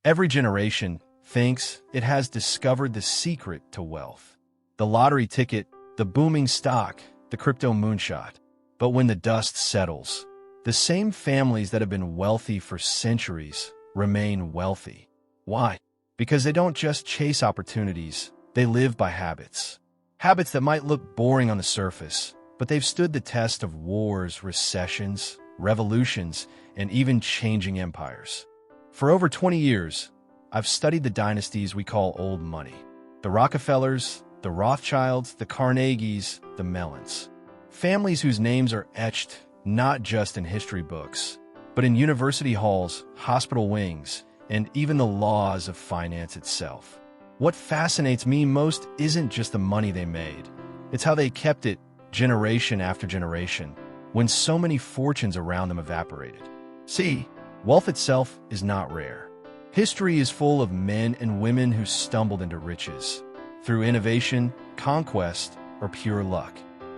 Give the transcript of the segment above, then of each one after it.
Every generation thinks it has discovered the secret to wealth. The lottery ticket, the booming stock, the crypto moonshot. But when the dust settles, the same families that have been wealthy for centuries remain wealthy. Why? Because they don't just chase opportunities, they live by habits. Habits that might look boring on the surface, but they've stood the test of wars, recessions, revolutions, and even changing empires. For over 20 years, I've studied the dynasties we call old money. The Rockefellers, the Rothschilds, the Carnegies, the Mellons. Families whose names are etched not just in history books, but in university halls, hospital wings, and even the laws of finance itself. What fascinates me most isn't just the money they made. It's how they kept it generation after generation, when so many fortunes around them evaporated. See, wealth itself is not rare. History is full of men and women who stumbled into riches, through innovation, conquest, or pure luck.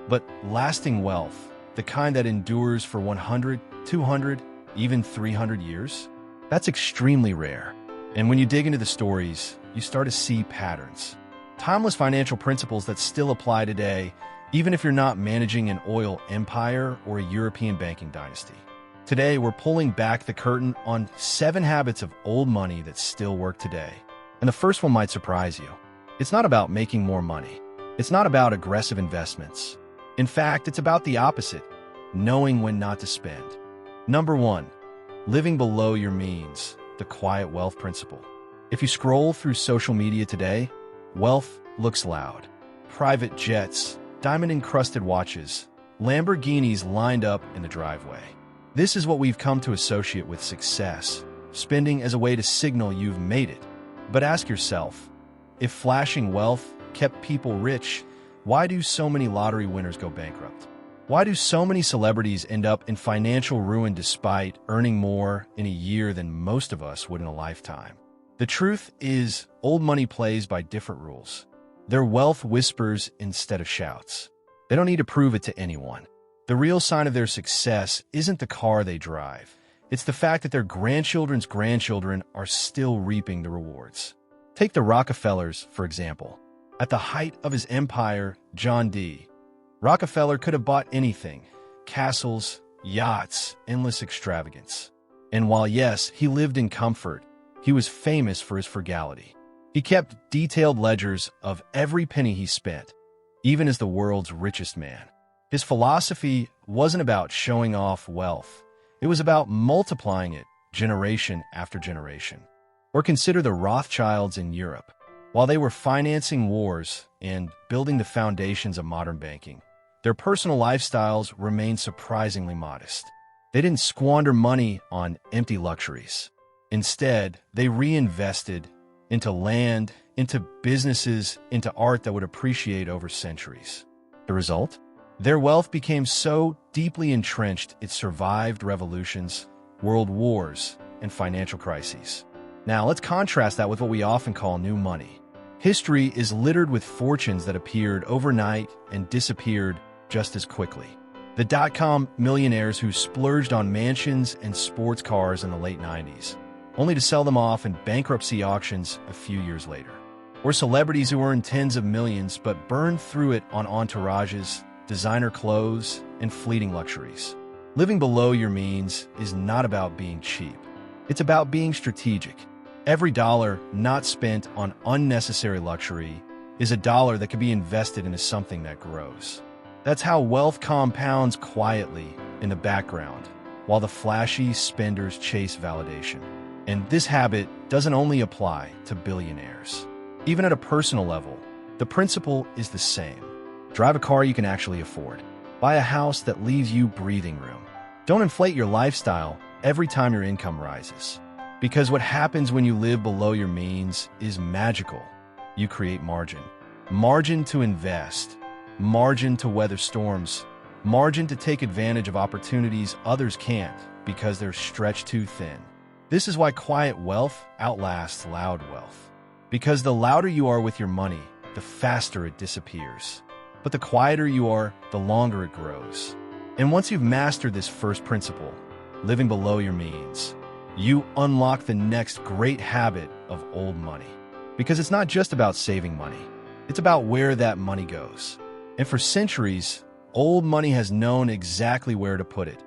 But lasting wealth, the kind that endures for 100, 200, even 300 years, that's extremely rare. And when you dig into the stories, you start to see patterns. Timeless financial principles that still apply today, even if you're not managing an oil empire or a European banking dynasty. Today, we're pulling back the curtain on 7 habits of old money that still work today. And the first one might surprise you. It's not about making more money. It's not about aggressive investments. In fact, it's about the opposite, knowing when not to spend. Number 1, living below your means, the quiet wealth principle. If you scroll through social media today, wealth looks loud. Private jets, diamond-encrusted watches, Lamborghinis lined up in the driveway. This is what we've come to associate with success, spending as a way to signal you've made it. But ask yourself, if flashing wealth kept people rich, why do so many lottery winners go bankrupt? Why do so many celebrities end up in financial ruin despite earning more in a year than most of us would in a lifetime? The truth is, old money plays by different rules. Their wealth whispers instead of shouts. They don't need to prove it to anyone. The real sign of their success isn't the car they drive. It's the fact that their grandchildren's grandchildren are still reaping the rewards. Take the Rockefellers, for example. At the height of his empire, John D. Rockefeller could have bought anything: castles, yachts, endless extravagance. And while yes, he lived in comfort, he was famous for his frugality. He kept detailed ledgers of every penny he spent, even as the world's richest man. His philosophy wasn't about showing off wealth. It was about multiplying it generation after generation. Or consider the Rothschilds in Europe. While they were financing wars and building the foundations of modern banking, their personal lifestyles remained surprisingly modest. They didn't squander money on empty luxuries. Instead, they reinvested into land, into businesses, into art that would appreciate over centuries. The result? Their wealth became so deeply entrenched it survived revolutions, world wars, and financial crises. Now, let's contrast that with what we often call new money. History is littered with fortunes that appeared overnight and disappeared just as quickly. The dot-com millionaires who splurged on mansions and sports cars in the late 90s, only to sell them off in bankruptcy auctions a few years later. Or celebrities who earned tens of millions but burned through it on entourages, designer clothes, and fleeting luxuries. Living below your means is not about being cheap. It's about being strategic. Every dollar not spent on unnecessary luxury is a dollar that can be invested into something that grows. That's how wealth compounds quietly in the background, while the flashy spenders chase validation. And this habit doesn't only apply to billionaires. Even at a personal level, the principle is the same. Drive a car you can actually afford. Buy a house that leaves you breathing room. Don't inflate your lifestyle every time your income rises. Because what happens when you live below your means is magical. You create margin. Margin to invest. Margin to weather storms. Margin to take advantage of opportunities others can't because they're stretched too thin. This is why quiet wealth outlasts loud wealth. Because the louder you are with your money, the faster it disappears. But the quieter you are, the longer it grows. And once you've mastered this first principle, living below your means, you unlock the next great habit of old money. Because it's not just about saving money, it's about where that money goes. And for centuries, old money has known exactly where to put it,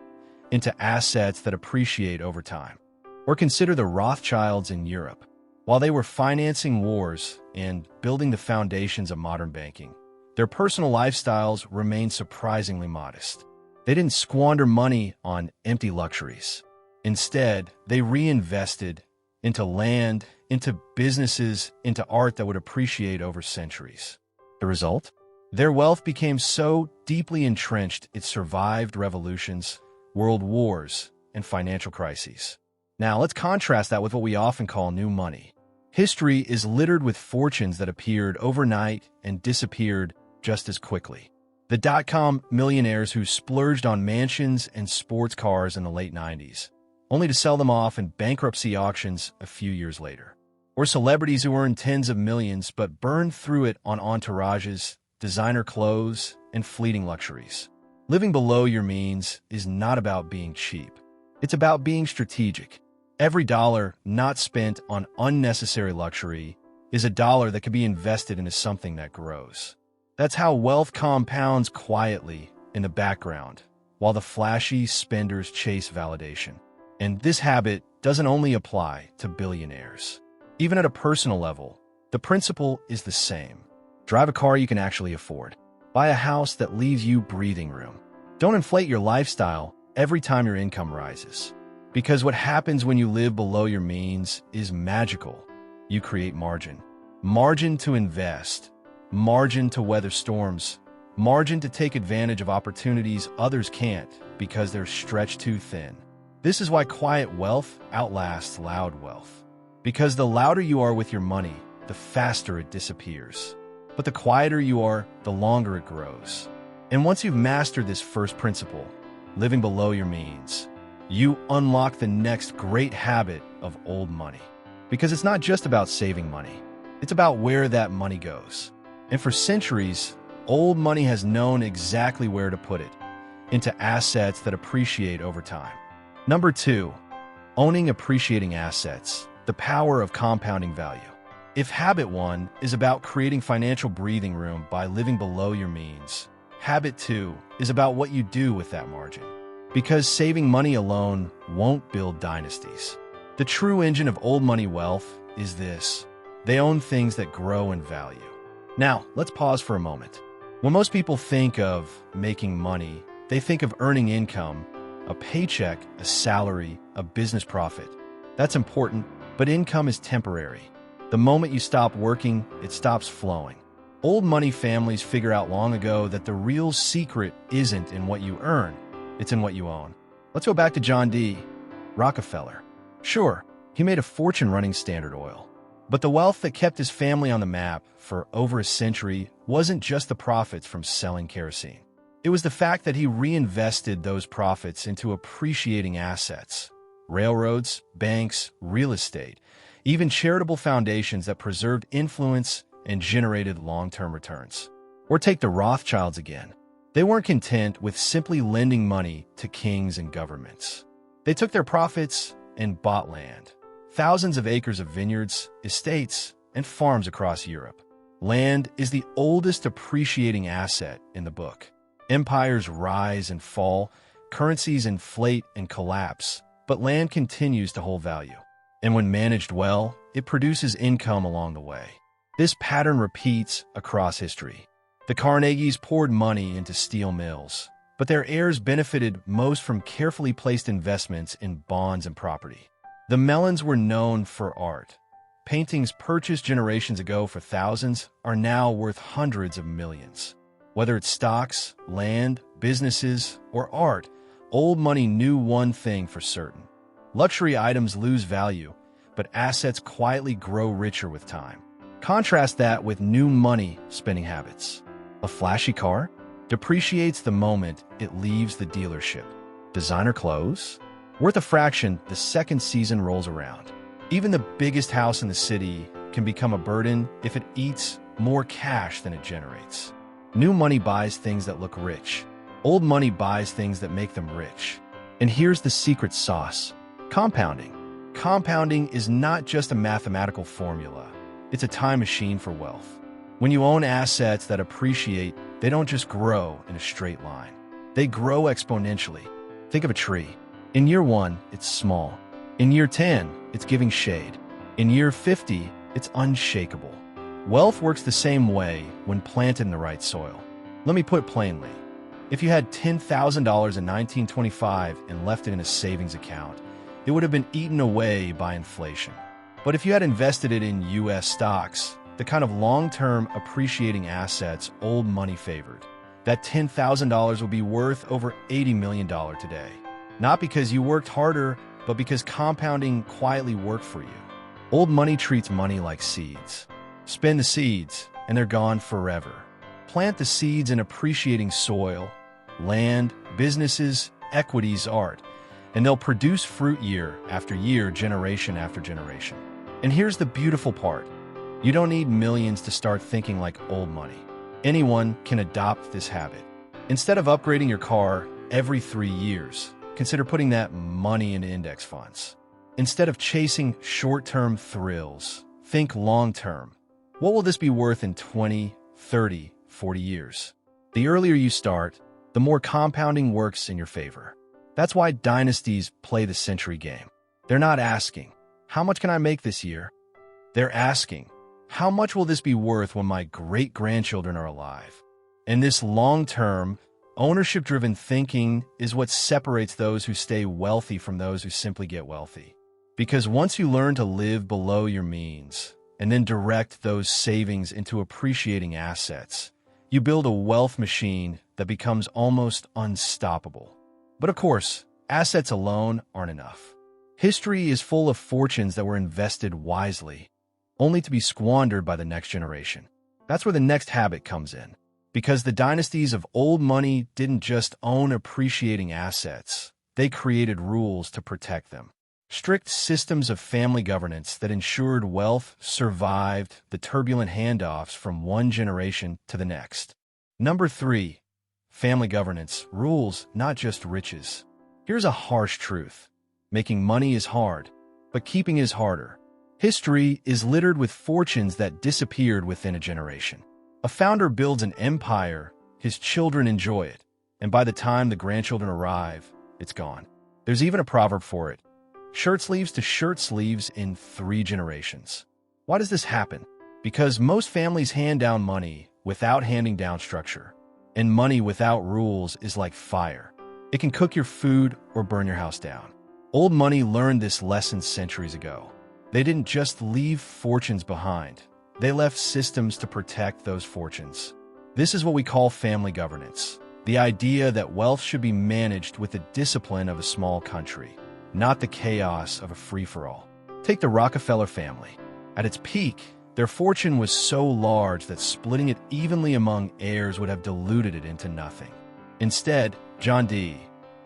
into assets that appreciate over time. Or consider the Rothschilds in Europe. While they were financing wars and building the foundations of modern banking, their personal lifestyles remained surprisingly modest. They didn't squander money on empty luxuries. Instead, they reinvested into land, into businesses, into art that would appreciate over centuries. The result? Their wealth became so deeply entrenched it survived revolutions, world wars, and financial crises. Now, let's contrast that with what we often call new money. History is littered with fortunes that appeared overnight and disappeared just as quickly. The dot-com millionaires who splurged on mansions and sports cars in the late 90s, only to sell them off in bankruptcy auctions a few years later. Or celebrities who earned tens of millions but burned through it on entourages, designer clothes, and fleeting luxuries. Living below your means is not about being cheap. It's about being strategic. Every dollar not spent on unnecessary luxury is a dollar that can be invested into something that grows. That's how wealth compounds quietly in the background, while the flashy spenders chase validation. And this habit doesn't only apply to billionaires. Even at a personal level, the principle is the same. Drive a car you can actually afford. Buy a house that leaves you breathing room. Don't inflate your lifestyle every time your income rises. Because what happens when you live below your means is magical. You create margin. Margin to invest. Margin to weather storms. Margin to take advantage of opportunities others can't because they're stretched too thin. This is why quiet wealth outlasts loud wealth. Because the louder you are with your money, the faster it disappears. But the quieter you are, the longer it grows. And once you've mastered this first principle, living below your means, you unlock the next great habit of old money. Because it's not just about saving money, it's about where that money goes. And for centuries, old money has known exactly where to put it, into assets that appreciate over time. Number 2, owning appreciating assets, the power of compounding value. If habit 1 is about creating financial breathing room by living below your means, habit 2 is about what you do with that margin. Because saving money alone won't build dynasties. The true engine of old money wealth is this. They own things that grow in value. Now, let's pause for a moment. When most people think of making money, they think of earning income, a paycheck, a salary, a business profit. That's important, but income is temporary. The moment you stop working, it stops flowing. Old money families figure out long ago that the real secret isn't in what you earn, it's in what you own. Let's go back to John D. Rockefeller. Sure, he made a fortune running Standard Oil. But the wealth that kept his family on the map for over a century wasn't just the profits from selling kerosene. It was the fact that he reinvested those profits into appreciating assets, railroads, banks, real estate, even charitable foundations that preserved influence and generated long-term returns. Or take the Rothschilds again. They weren't content with simply lending money to kings and governments. They took their profits and bought land. Thousands of acres of vineyards, estates, and farms across Europe. Land is the oldest appreciating asset in the book. Empires rise and fall, currencies inflate and collapse, but land continues to hold value. And when managed well, it produces income along the way. This pattern repeats across history. The Carnegies poured money into steel mills, but their heirs benefited most from carefully placed investments in bonds and property. The Mellons were known for art. Paintings purchased generations ago for thousands are now worth hundreds of millions. Whether it's stocks, land, businesses, or art, old money knew one thing for certain. Luxury items lose value, but assets quietly grow richer with time. Contrast that with new money spending habits. A flashy car depreciates the moment it leaves the dealership. Designer clothes? Worth a fraction the second season rolls around. Even the biggest house in the city can become a burden if it eats more cash than it generates. New money buys things that look rich. Old money buys things that make them rich. And here's the secret sauce: compounding. Compounding is not just a mathematical formula. It's a time machine for wealth. When you own assets that appreciate, they don't just grow in a straight line. They grow exponentially. Think of a tree. In year 1, it's small. In year 10, it's giving shade. In year 50, it's unshakable. Wealth works the same way when planted in the right soil. Let me put it plainly. If you had $10,000 in 1925 and left it in a savings account, it would have been eaten away by inflation. But if you had invested it in U.S. stocks, the kind of long-term appreciating assets old money favored, that $10,000 will be worth over $80 million today. Not because you worked harder, but because compounding quietly worked for you. Old money treats money like seeds. Spend the seeds, and they're gone forever. Plant the seeds in appreciating soil, land, businesses, equities, art, and they'll produce fruit year after year, generation after generation. And here's the beautiful part. You don't need millions to start thinking like old money. Anyone can adopt this habit. Instead of upgrading your car every 3 years, consider putting that money into index funds. Instead of chasing short-term thrills, think long-term. What will this be worth in 20, 30, 40 years? The earlier you start, the more compounding works in your favor. That's why dynasties play the century game. They're not asking, how much can I make this year? They're asking, how much will this be worth when my great-grandchildren are alive? And this long-term, ownership-driven thinking is what separates those who stay wealthy from those who simply get wealthy. Because once you learn to live below your means and then direct those savings into appreciating assets, you build a wealth machine that becomes almost unstoppable. But of course, assets alone aren't enough. History is full of fortunes that were invested wisely, only to be squandered by the next generation. That's where the next habit comes in. Because the dynasties of old money didn't just own appreciating assets, they created rules to protect them. Strict systems of family governance that ensured wealth survived the turbulent handoffs from one generation to the next. Number 3, family governance, rules, not just riches. Here's a harsh truth. Making money is hard, but keeping is harder. History is littered with fortunes that disappeared within a generation. A founder builds an empire, his children enjoy it, and by the time the grandchildren arrive, it's gone. There's even a proverb for it. Shirt sleeves to shirt sleeves in 3 generations. Why does this happen? Because most families hand down money without handing down structure. And money without rules is like fire. It can cook your food or burn your house down. Old money learned this lesson centuries ago. They didn't just leave fortunes behind. They left systems to protect those fortunes. This is what we call family governance. The idea that wealth should be managed with the discipline of a small country, not the chaos of a free-for-all. Take the Rockefeller family. At its peak, their fortune was so large that splitting it evenly among heirs would have diluted it into nothing. Instead, John D.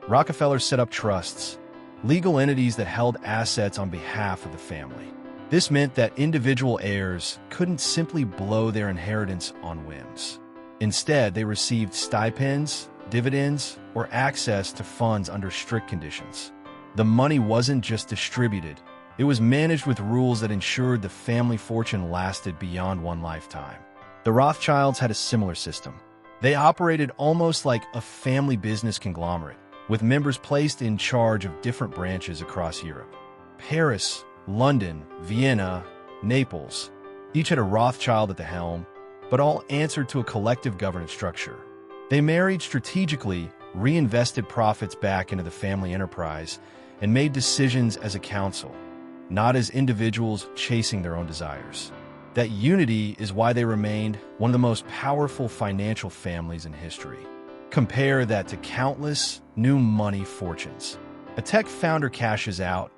Rockefeller set up trusts, legal entities that held assets on behalf of the family. This meant that individual heirs couldn't simply blow their inheritance on whims. Instead, they received stipends, dividends, or access to funds under strict conditions. The money wasn't just distributed, it was managed with rules that ensured the family fortune lasted beyond one lifetime. The Rothschilds had a similar system. They operated almost like a family business conglomerate, with members placed in charge of different branches across Europe. Paris, London, Vienna, Naples, each had a Rothschild at the helm, but all answered to a collective governance structure. They married strategically, reinvested profits back into the family enterprise, and made decisions as a council, not as individuals chasing their own desires. That unity is why they remained one of the most powerful financial families in history. Compare that to countless new money fortunes. A tech founder cashes out,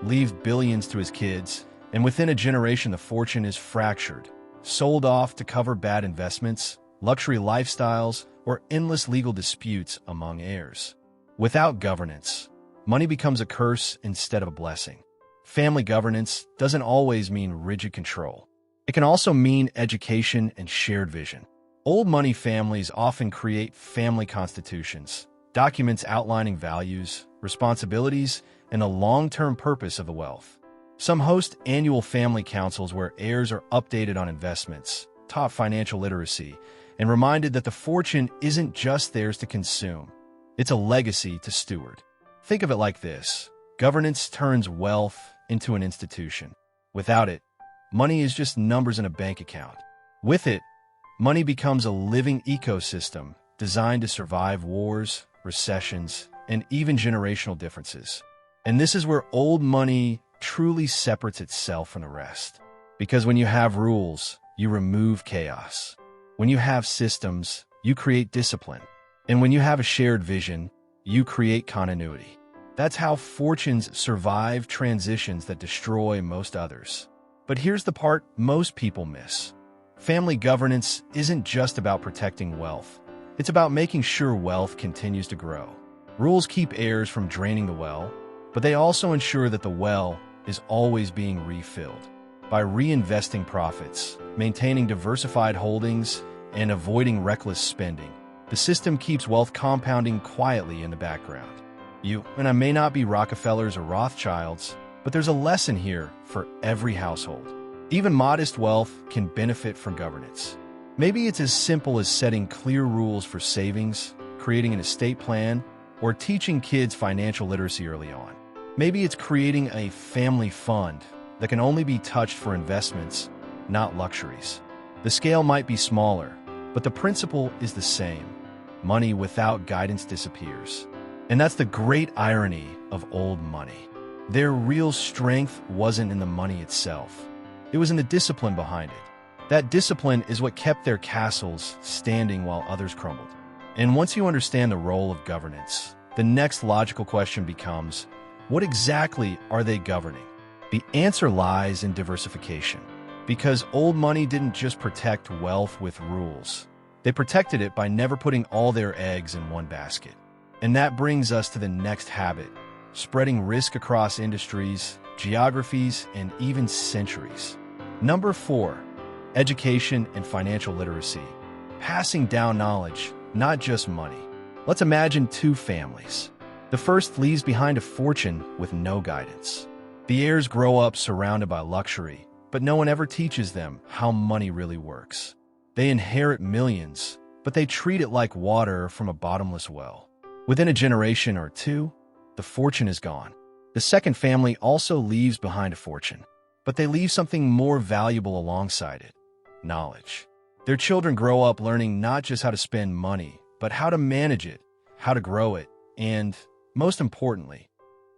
leaves billions to his kids, and within a generation the fortune is fractured, sold off to cover bad investments, luxury lifestyles, or endless legal disputes among heirs. Without governance, money becomes a curse instead of a blessing. Family governance doesn't always mean rigid control. It can also mean education and shared vision. Old money families often create family constitutions, documents outlining values, responsibilities, and the long-term purpose of the wealth. Some host annual family councils where heirs are updated on investments, taught financial literacy, and reminded that the fortune isn't just theirs to consume. It's a legacy to steward. Think of it like this. Governance turns wealth into an institution. Without it, money is just numbers in a bank account. With it, money becomes a living ecosystem designed to survive wars, recessions, and even generational differences. And this is where old money truly separates itself from the rest. Because when you have rules, you remove chaos. When you have systems, you create discipline. And when you have a shared vision, you create continuity. That's how fortunes survive transitions that destroy most others. But here's the part most people miss. Family governance isn't just about protecting wealth. It's about making sure wealth continues to grow. Rules keep heirs from draining the well, but they also ensure that the well is always being refilled. By reinvesting profits, maintaining diversified holdings, and avoiding reckless spending, the system keeps wealth compounding quietly in the background. You and I may not be Rockefellers or Rothschilds, but there's a lesson here for every household. Even modest wealth can benefit from governance. Maybe it's as simple as setting clear rules for savings, creating an estate plan, or teaching kids financial literacy early on. Maybe it's creating a family fund that can only be touched for investments, not luxuries. The scale might be smaller, but the principle is the same. Money without guidance disappears. And that's the great irony of old money. Their real strength wasn't in the money itself. It was in the discipline behind it. That discipline is what kept their castles standing while others crumbled. And once you understand the role of governance, the next logical question becomes, what exactly are they governing? The answer lies in diversification. Because old money didn't just protect wealth with rules. They protected it by never putting all their eggs in one basket. And that brings us to the next habit, spreading risk across industries, geographies, and even centuries. Number 4, education and financial literacy. Passing down knowledge, not just money. Let's imagine 2 families. The first leaves behind a fortune with no guidance. The heirs grow up surrounded by luxury, but no one ever teaches them how money really works. They inherit millions, but they treat it like water from a bottomless well. Within a generation or 2, the fortune is gone. The second family also leaves behind a fortune, but they leave something more valuable alongside it: knowledge. Their children grow up learning not just how to spend money, but how to manage it, how to grow it, and, most importantly,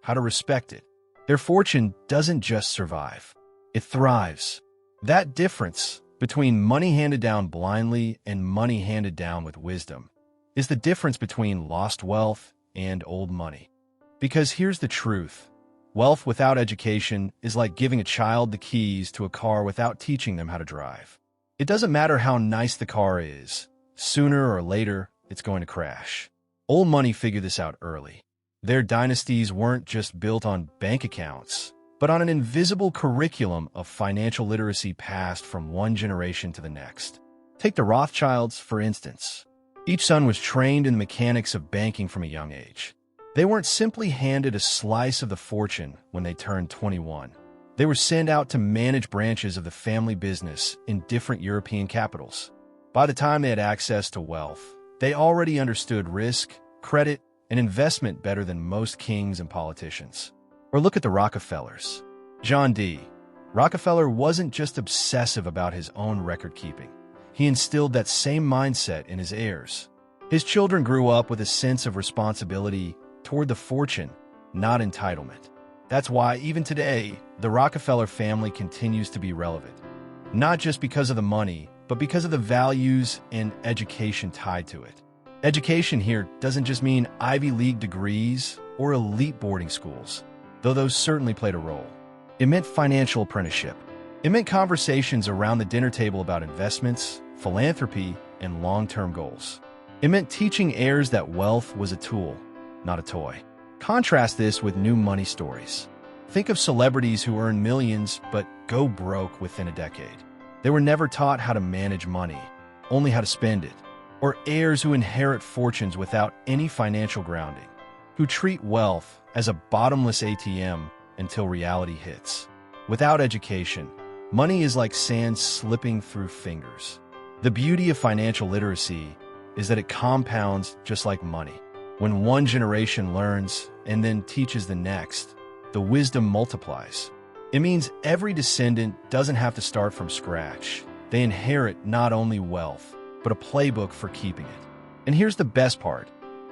how to respect it. Their fortune doesn't just survive, it thrives. That difference between money handed down blindly and money handed down with wisdom is the difference between lost wealth and old money. Because here's the truth. Wealth without education is like giving a child the keys to a car without teaching them how to drive. It doesn't matter how nice the car is. Sooner or later, it's going to crash. Old money figured this out early. Their dynasties weren't just built on bank accounts, but on an invisible curriculum of financial literacy passed from one generation to the next. Take the Rothschilds, for instance. Each son was trained in the mechanics of banking from a young age. They weren't simply handed a slice of the fortune when they turned 21. They were sent out to manage branches of the family business in different European capitals. By the time they had access to wealth, they already understood risk, credit, and investment better than most kings and politicians. Or look at the Rockefellers. John D. Rockefeller wasn't just obsessive about his own record-keeping. He instilled that same mindset in his heirs. His children grew up with a sense of responsibility toward the fortune, not entitlement. That's why, even today, the Rockefeller family continues to be relevant. Not just because of the money, but because of the values and education tied to it. Education here doesn't just mean Ivy League degrees or elite boarding schools, though those certainly played a role. It meant financial apprenticeship. It meant conversations around the dinner table about investments, philanthropy, and long-term goals. It meant teaching heirs that wealth was a tool, not a toy. Contrast this with new money stories. Think of celebrities who earn millions but go broke within a decade. They were never taught how to manage money, only how to spend it. Or heirs who inherit fortunes without any financial grounding, who treat wealth as a bottomless ATM until reality hits. Without education, money is like sand slipping through fingers. The beauty of financial literacy is that it compounds just like money. When one generation learns and then teaches the next, the wisdom multiplies. It means every descendant doesn't have to start from scratch. They inherit not only wealth, but a playbook for keeping it. And here's the best part.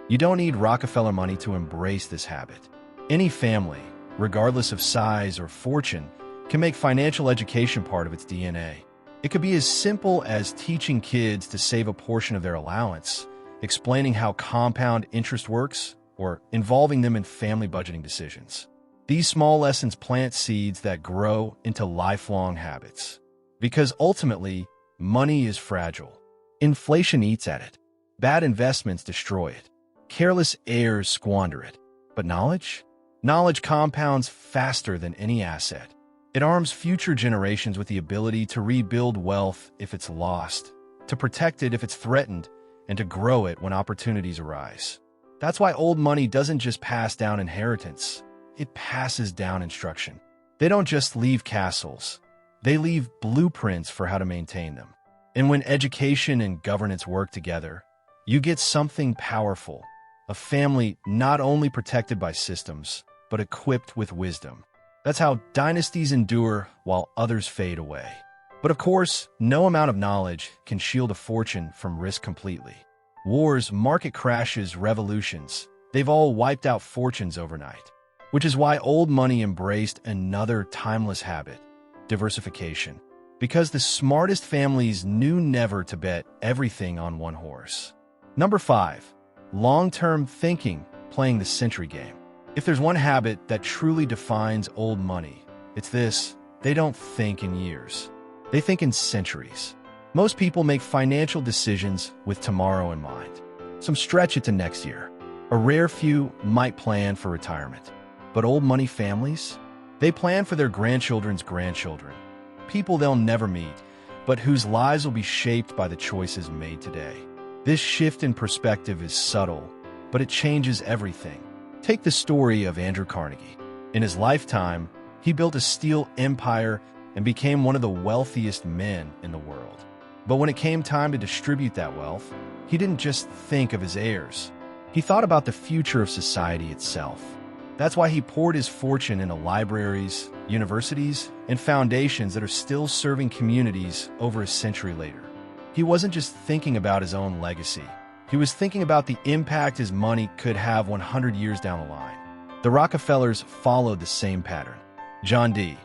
You don't need Rockefeller money to embrace this habit. Any family, regardless of size or fortune, can make financial education part of its DNA. It could be as simple as teaching kids to save a portion of their allowance, explaining how compound interest works, or involving them in family budgeting decisions. These small lessons plant seeds that grow into lifelong habits. Because ultimately, money is fragile. Inflation eats at it. Bad investments destroy it. Careless heirs squander it. But knowledge? Knowledge compounds faster than any asset. It arms future generations with the ability to rebuild wealth if it's lost, to protect it if it's threatened, and to grow it when opportunities arise. That's why old money doesn't just pass down inheritance. It passes down instruction. They don't just leave castles. They leave blueprints for how to maintain them. And when education and governance work together, you get something powerful, a family not only protected by systems, but equipped with wisdom. That's how dynasties endure while others fade away. But of course, no amount of knowledge can shield a fortune from risk completely. Wars, market crashes, revolutions, they've all wiped out fortunes overnight. Which is why old money embraced another timeless habit, diversification. Because the smartest families knew never to bet everything on one horse. Number 5, long-term thinking, playing the century game. If there's one habit that truly defines old money, it's this: they don't think in years. They think in centuries. Most people make financial decisions with tomorrow in mind. Some stretch it to next year. A rare few might plan for retirement. But old money families? They plan for their grandchildren's grandchildren. People they'll never meet, but whose lives will be shaped by the choices made today. This shift in perspective is subtle, but it changes everything. Take the story of Andrew Carnegie. In his lifetime, he built a steel empire and became one of the wealthiest men in the world. But when it came time to distribute that wealth, he didn't just think of his heirs. He thought about the future of society itself. That's why he poured his fortune into libraries, universities, and foundations that are still serving communities over a century later. He wasn't just thinking about his own legacy. He was thinking about the impact his money could have 100 years down the line. The Rockefellers followed the same pattern. John D.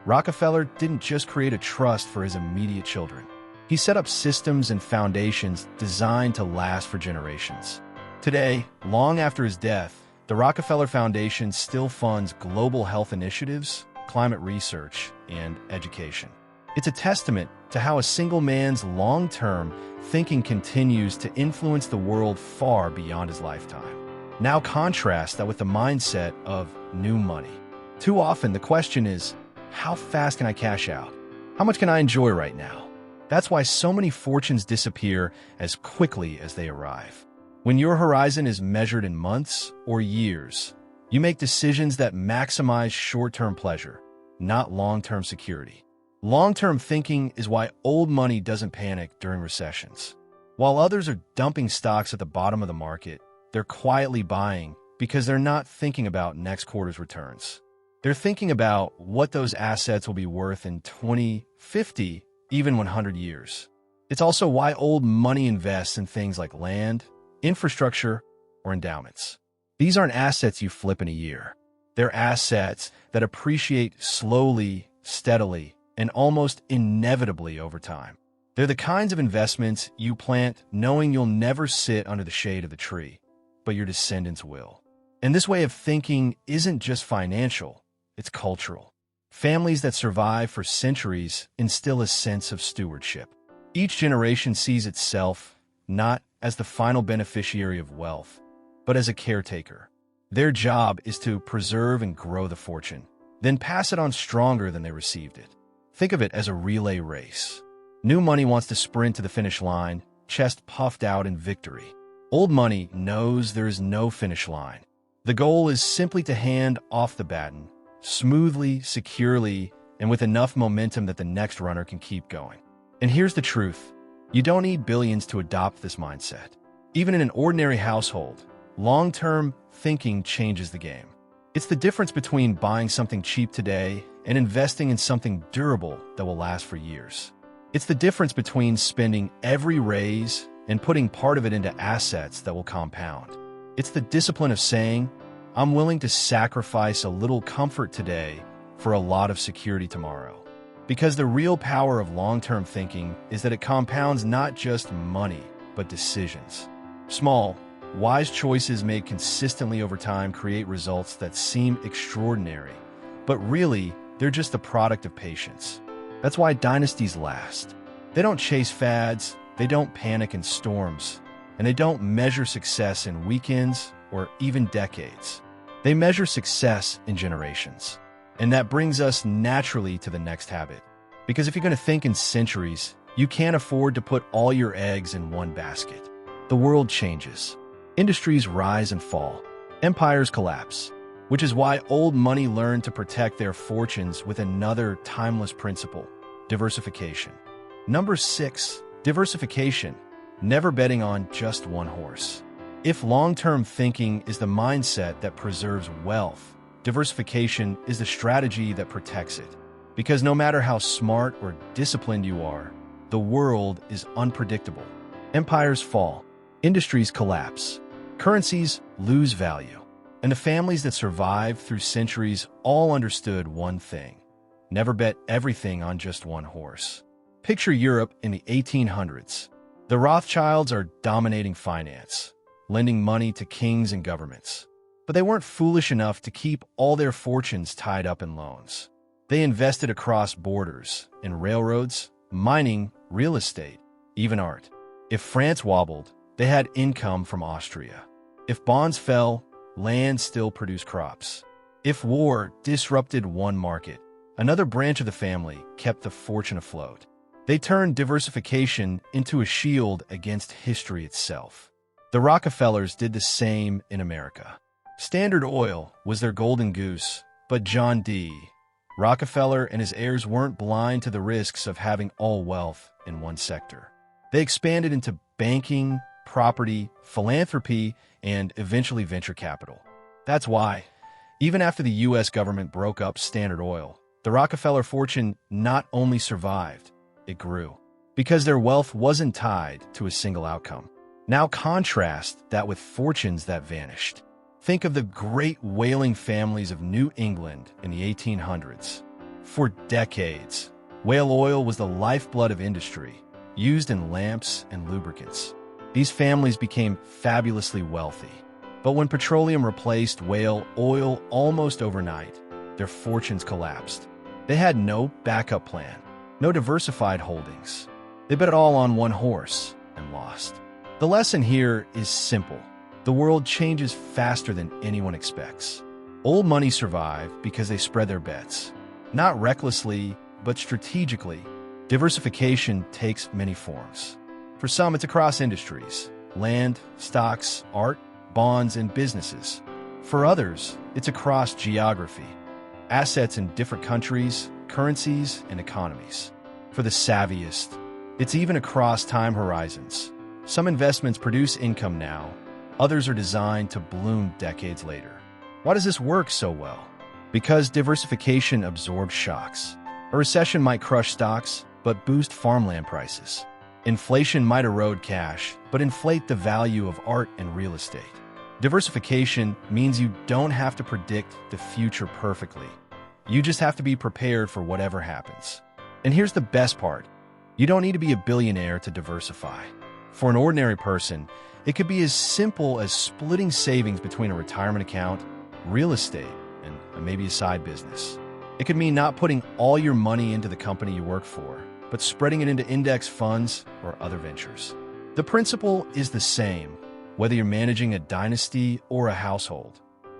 Rockefeller didn't just create a trust for his immediate children. He set up systems and foundations designed to last for generations. Today, long after his death, the Rockefeller Foundation still funds global health initiatives, climate research, and education. It's a testament to how a single man's long-term thinking continues to influence the world far beyond his lifetime. Now contrast that with the mindset of new money. Too often the question is, how fast can I cash out? How much can I enjoy right now? That's why so many fortunes disappear as quickly as they arrive. When your horizon is measured in months or years, you make decisions that maximize short-term pleasure, not long-term security. Long-term thinking is why old money doesn't panic during recessions. While others are dumping stocks at the bottom of the market, they're quietly buying because they're not thinking about next quarter's returns. They're thinking about what those assets will be worth in 20, 50, even 100 years. It's also why old money invests in things like land, infrastructure, or endowments. These aren't assets you flip in a year. They're assets that appreciate slowly, steadily, and almost inevitably over time. They're the kinds of investments you plant knowing you'll never sit under the shade of the tree, but your descendants will. And this way of thinking isn't just financial, it's cultural. Families that survive for centuries instill a sense of stewardship. Each generation sees itself not as the final beneficiary of wealth, but as a caretaker. Their job is to preserve and grow the fortune, then pass it on stronger than they received it. Think of it as a relay race. New money wants to sprint to the finish line, chest puffed out in victory. Old money knows there is no finish line. The goal is simply to hand off the baton, smoothly, securely, and with enough momentum that the next runner can keep going. And here's the truth. You don't need billions to adopt this mindset. Even in an ordinary household, long-term thinking changes the game. It's the difference between buying something cheap today and investing in something durable that will last for years. It's the difference between spending every raise and putting part of it into assets that will compound. It's the discipline of saying, I'm willing to sacrifice a little comfort today for a lot of security tomorrow. Because the real power of long-term thinking is that it compounds not just money, but decisions. Small, wise choices made consistently over time create results that seem extraordinary, but really, they're just the product of patience. That's why dynasties last. They don't chase fads, they don't panic in storms, and they don't measure success in weekends or even decades. They measure success in generations. And that brings us naturally to the next habit. Because if you're going to think in centuries, you can't afford to put all your eggs in one basket. The world changes. Industries rise and fall. Empires collapse. Which is why old money learned to protect their fortunes with another timeless principle: diversification. Number 6, diversification. Never betting on just one horse. If long-term thinking is the mindset that preserves wealth, diversification is the strategy that protects it. Because no matter how smart or disciplined you are, the world is unpredictable. Empires fall. Industries collapse. Currencies lose value. And the families that survived through centuries all understood one thing: never bet everything on just one horse. Picture Europe in the 1800s. The Rothschilds are dominating finance, lending money to kings and governments. But they weren't foolish enough to keep all their fortunes tied up in loans. They invested across borders, in railroads, mining, real estate, even art. If France wobbled, they had income from Austria. If bonds fell, land still produced crops. If war disrupted one market, another branch of the family kept the fortune afloat. They turned diversification into a shield against history itself. The Rockefellers did the same in America. Standard Oil was their golden goose, but John D. Rockefeller and his heirs weren't blind to the risks of having all wealth in one sector. They expanded into banking, property, philanthropy, and eventually venture capital. That's why, even after the U.S. government broke up Standard Oil, the Rockefeller fortune not only survived, it grew. Because their wealth wasn't tied to a single outcome. Now contrast that with fortunes that vanished. Think of the great whaling families of New England in the 1800s. For decades, whale oil was the lifeblood of industry, used in lamps and lubricants. These families became fabulously wealthy. But when petroleum replaced whale oil almost overnight, their fortunes collapsed. They had no backup plan, no diversified holdings. They bet it all on one horse and lost. The lesson here is simple. The world changes faster than anyone expects. Old money survived because they spread their bets. Not recklessly, but strategically. Diversification takes many forms. For some, it's across industries: land, stocks, art, bonds, and businesses. For others, it's across geography: assets in different countries, currencies, and economies. For the savviest, it's even across time horizons. Some investments produce income now, others are designed to bloom decades later. Why does this work so well? Because diversification absorbs shocks. A recession might crush stocks, but boost farmland prices. Inflation might erode cash, but inflate the value of art and real estate. Diversification means you don't have to predict the future perfectly. You just have to be prepared for whatever happens. And here's the best part. You don't need to be a billionaire to diversify. For an ordinary person, it could be as simple as splitting savings between a retirement account, real estate, and maybe a side business. It could mean not putting all your money into the company you work for, but spreading it into index funds or other ventures. The principle is the same, whether you're managing a dynasty or a household.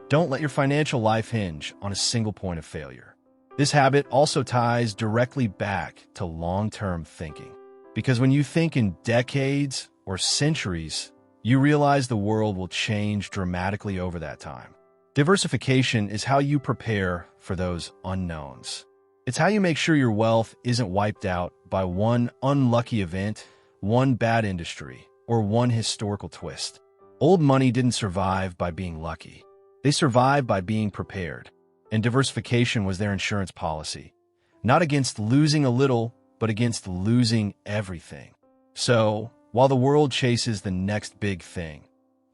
Don't let your financial life hinge on a single point of failure. This habit also ties directly back to long-term thinking. Because when you think in decades or centuries, you realize the world will change dramatically over that time. Diversification is how you prepare for those unknowns. It's how you make sure your wealth isn't wiped out by one unlucky event, one bad industry, or one historical twist. Old money didn't survive by being lucky. They survived by being prepared. And diversification was their insurance policy. Not against losing a little, but against losing everything. So, while the world chases the next big thing,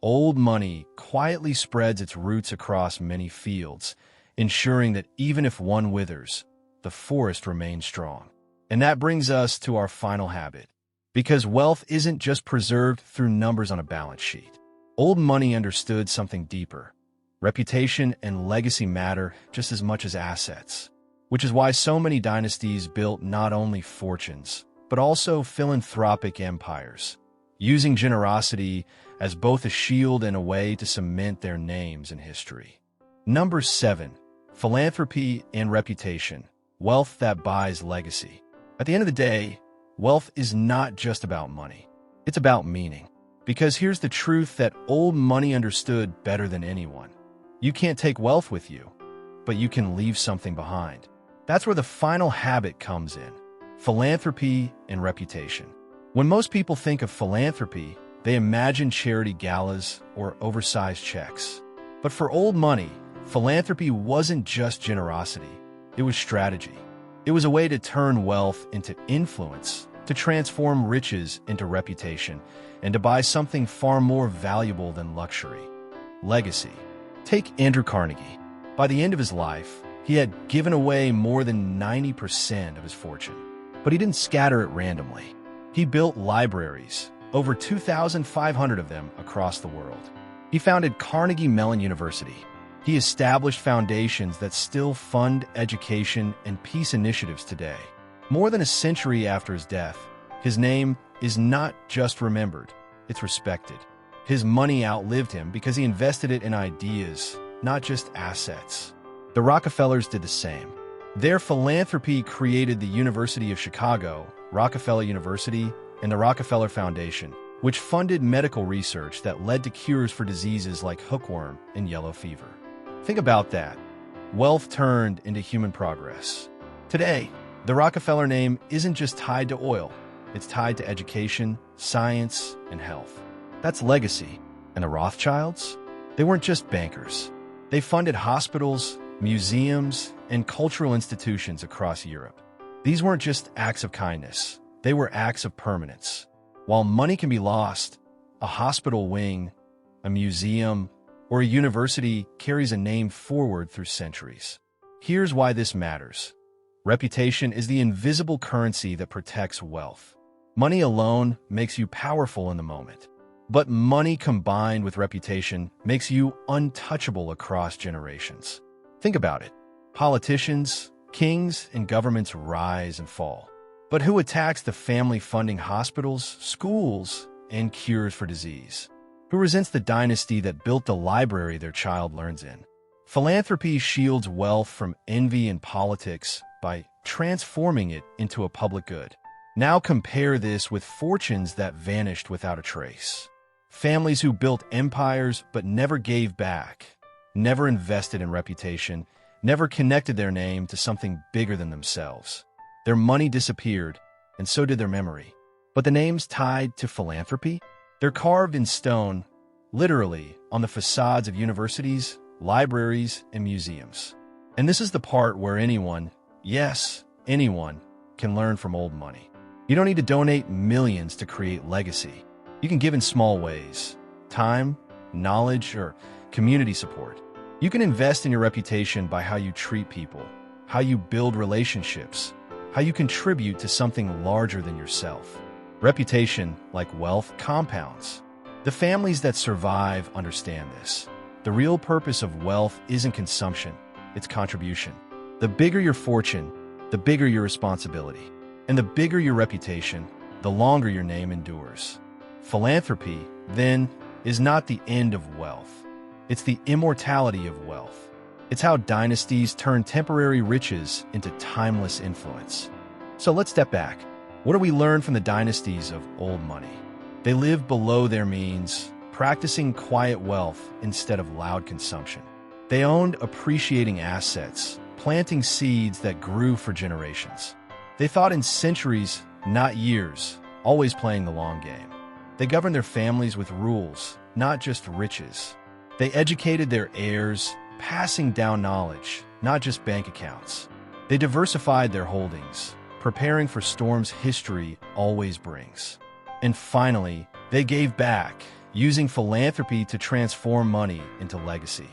old money quietly spreads its roots across many fields, ensuring that even if one withers, the forest remains strong. And that brings us to our final habit. Because wealth isn't just preserved through numbers on a balance sheet. Old money understood something deeper. Reputation and legacy matter just as much as assets, which is why so many dynasties built not only fortunes, but also philanthropic empires, using generosity as both a shield and a way to cement their names in history. Number 7. Philanthropy and reputation. Wealth that buys legacy. At the end of the day, wealth is not just about money. It's about meaning. Because here's the truth that old money understood better than anyone. You can't take wealth with you, but you can leave something behind. That's where the final habit comes in. Philanthropy and reputation. When most people think of philanthropy, they imagine charity galas or oversized checks. But for old money, philanthropy wasn't just generosity. It was strategy. It was a way to turn wealth into influence, to transform riches into reputation, and to buy something far more valuable than luxury: legacy. Take Andrew Carnegie. By the end of his life, he had given away more than 90% of his fortune. But he didn't scatter it randomly. He built libraries, over 2,500 of them across the world. He founded Carnegie Mellon University. He established foundations that still fund education and peace initiatives today. More than a century after his death, his name is not just remembered, it's respected. His money outlived him because he invested it in ideas, not just assets. The Rockefellers did the same. Their philanthropy created the University of Chicago, Rockefeller University, and the Rockefeller Foundation, which funded medical research that led to cures for diseases like hookworm and yellow fever. Think about that. Wealth turned into human progress. Today, the Rockefeller name isn't just tied to oil. It's tied to education, science, and health. That's legacy. And the Rothschilds? They weren't just bankers. They funded hospitals, museums, and cultural institutions across Europe. These weren't just acts of kindness. They were acts of permanence. While money can be lost, a hospital wing, a museum, or a university carries a name forward through centuries. Here's why this matters. Reputation is the invisible currency that protects wealth. Money alone makes you powerful in the moment. But money combined with reputation makes you untouchable across generations. Think about it. Politicians, kings, and governments rise and fall. But who attacks the family funding hospitals, schools, and cures for disease? Who resents the dynasty that built the library their child learns in? Philanthropy shields wealth from envy and politics by transforming it into a public good. Now compare this with fortunes that vanished without a trace. Families who built empires but never gave back, never invested in reputation, never connected their name to something bigger than themselves. Their money disappeared, and so did their memory. But the names tied to philanthropy? They're carved in stone, literally, on the facades of universities, libraries, and museums. And this is the part where anyone, yes, anyone, can learn from old money. You don't need to donate millions to create legacy. You can give in small ways: time, knowledge, or community support. You can invest in your reputation by how you treat people, how you build relationships, how you contribute to something larger than yourself. Reputation, like wealth, compounds. The families that survive understand this. The real purpose of wealth isn't consumption, it's contribution. The bigger your fortune, the bigger your responsibility. And the bigger your reputation, the longer your name endures. Philanthropy, then, is not the end of wealth. It's the immortality of wealth. It's how dynasties turn temporary riches into timeless influence. So let's step back. What do we learn from the dynasties of old money? They lived below their means, practicing quiet wealth instead of loud consumption. They owned appreciating assets, planting seeds that grew for generations. They thought in centuries, not years, always playing the long game. They governed their families with rules, not just riches. They educated their heirs, passing down knowledge, not just bank accounts. They diversified their holdings, preparing for storms history always brings. And finally, they gave back, using philanthropy to transform money into legacy.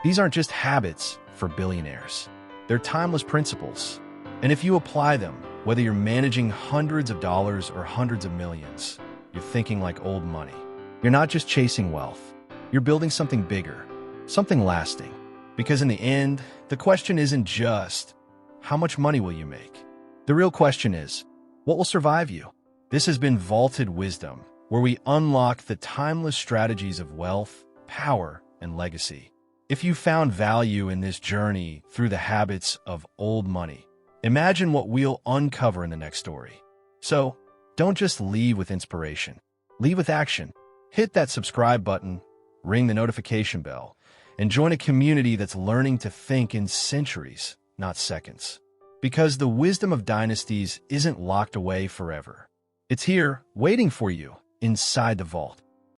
These aren't just habits for billionaires. They're timeless principles. And if you apply them, whether you're managing hundreds of dollars or hundreds of millions, you're thinking like old money. You're not just chasing wealth. You're building something bigger, something lasting. Because in the end, the question isn't just, how much money will you make? The real question is, what will survive you? This has been Vaulted Wisdom, where we unlock the timeless strategies of wealth, power, and legacy. If you found value in this journey through the habits of old money, imagine what we'll uncover in the next story. So, don't just leave with inspiration. Leave with action. Hit that subscribe button, ring the notification bell, and join a community that's learning to think in centuries, not seconds. Because the wisdom of dynasties isn't locked away forever. It's here, waiting for you, inside the vault.